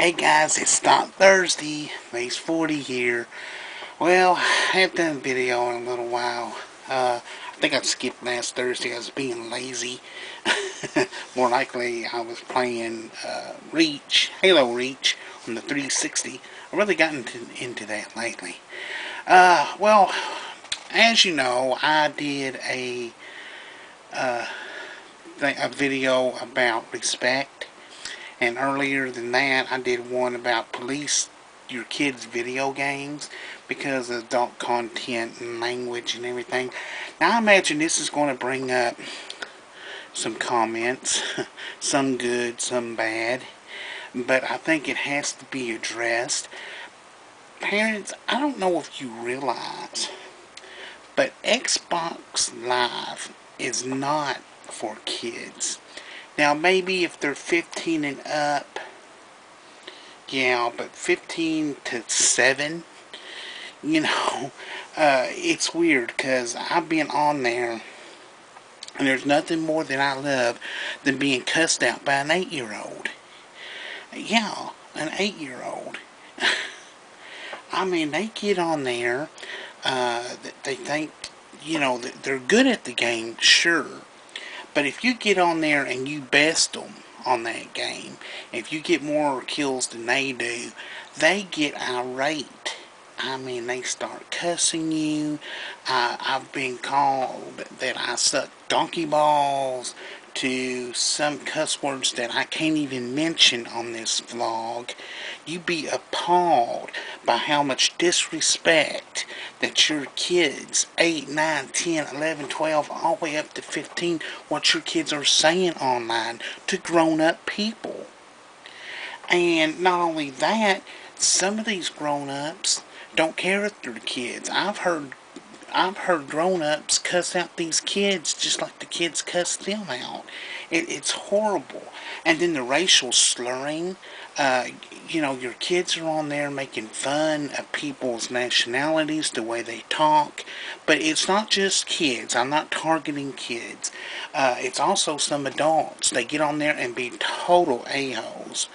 Hey guys, it's not Thursday, Mace 40 here. Well, I haven't done a video in a little while. I think I skipped last Thursday. I was being lazy. More likely, I was playing Reach, Halo Reach on the 360. I really got into that lately. Well, as you know, I did a video about respect. And earlier than that, I did one about police your kids' video games because of adult content and language and everything. Now, I imagine this is going to bring up some comments, some good, some bad, but I think it has to be addressed. Parents, I don't know if you realize, but Xbox Live is not for kids. Now, maybe if they're 15 and up, yeah, but 15 to 7, you know, it's weird because I've been on there and there's nothing more that I love than being cussed out by an 8-year-old. Yeah, an 8-year-old. I mean, they get on there, they think, they're good at the game, sure. But if you get on there and you best them on that game, if you get more kills than they do, they get irate. I mean, they start cussing you. I've been called that I suck donkey balls, to some cuss words that I can't even mention on this vlog. You'd be appalled by how much disrespect that your kids, 8, 9, 10, 11, 12, all the way up to 15, what your kids are saying online to grown-up people. And not only that, some of these grown-ups don't care if they're kids. I've heard grown-ups cuss out these kids just like the kids cuss them out. It's horrible. And then the racial slurring. Your kids are on there making fun of people's nationalities, the way they talk. But it's not just kids. I'm not targeting kids. It's also some adults. They get on there and be total a-holes.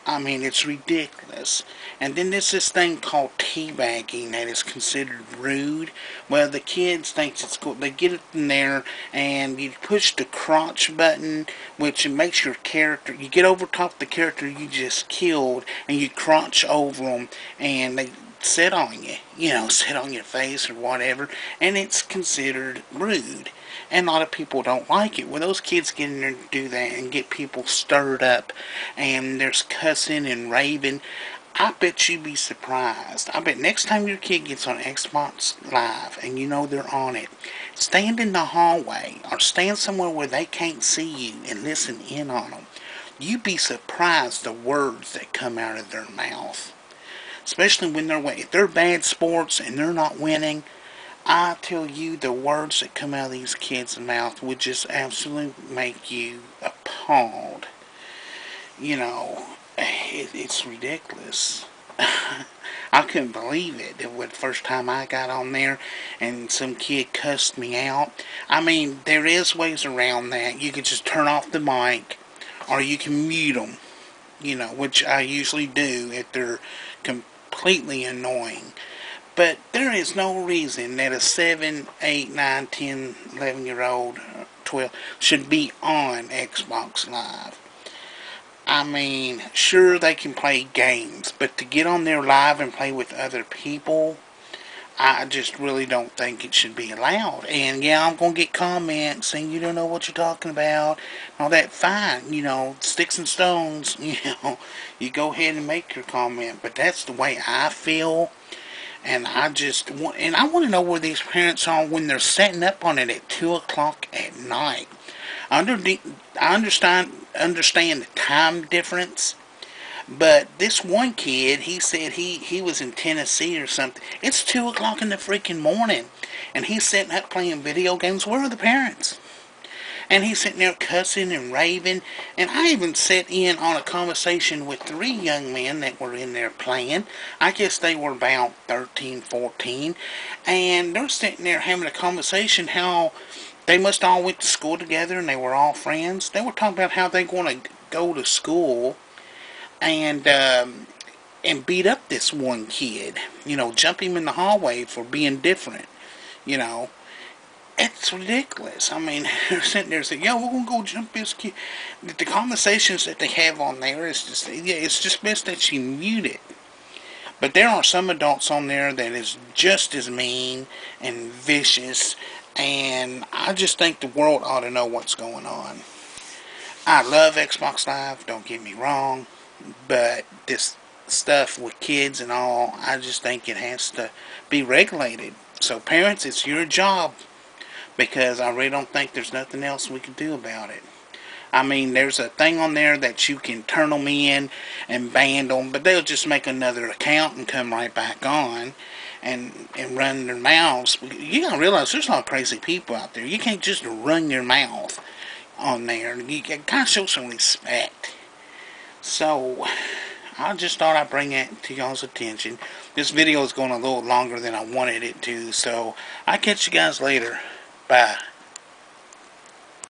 I mean, it's ridiculous. And then there's this thing called teabagging that is considered rude. Well, the kids think it's cool. They get it in there, and you push the crotch button, which makes your character, you get over top the character you just killed, and you crotch over them, and they sit on you, sit on your face or whatever, and it's considered rude. And a lot of people don't like it. Well, those kids get in there to do that and get people stirred up, and there's cussing and raving. I bet you'd be surprised. I bet next time your kid gets on Xbox Live and you know they're on it, stand in the hallway or stand somewhere where they can't see you and listen in on them. You'd be surprised the words that come out of their mouth. Especially when if they're bad sports and they're not winning, I tell you, the words that come out of these kids' mouth would just absolutely make you appalled. It's ridiculous. I couldn't believe it. It was the first time I got on there and some kid cussed me out. I mean, there is ways around that. You could just turn off the mic or you can mute them, which I usually do if they're completely annoying. But there is no reason that a 7, 8, 9, 10, 11-year-old, 12, should be on Xbox Live. I mean, sure they can play games, but to get on there live and play with other people, I just really don't think it should be allowed. And yeah, I'm going to get comments saying you don't know what you're talking about, all that. Fine, sticks and stones, you go ahead and make your comment. But that's the way I feel. And I want to know where these parents are when they're setting up on it at 2 o'clock at night. I understand the time difference, but this one kid, he said he was in Tennessee or something. It's 2 o'clock in the freaking morning, and he's sitting up playing video games. Where are the parents? And he's sitting there cussing and raving. And I even sat in on a conversation with 3 young men that were in there playing. I guess they were about 13, 14. And they're sitting there having a conversation how they must all went to school together and they were all friends. They were talking about how they want to go to school and beat up this one kid. You know, jump him in the hallway for being different. You know, it's ridiculous. I mean, they're sitting there saying, "Yeah, we're gonna go jump this kid." The conversations that they have on there is just, yeah, it's just best that you mute it. But there are some adults on there that is just as mean and vicious, and I just think the world ought to know what's going on. I love Xbox Live, don't get me wrong, but this stuff with kids and all, I just think it has to be regulated. So parents, it's your job, because I really don't think there's nothing else we can do about it. I mean, there's a thing on there that you can turn them in and ban them, but they'll just make another account and come right back on and run their mouths. You gotta realize there's a lot of crazy people out there. You can't just run your mouth on there. You kind of show some respect. So, I just thought I'd bring that to y'all's attention. This video is going a little longer than I wanted it to, so I'll catch you guys later. Bye.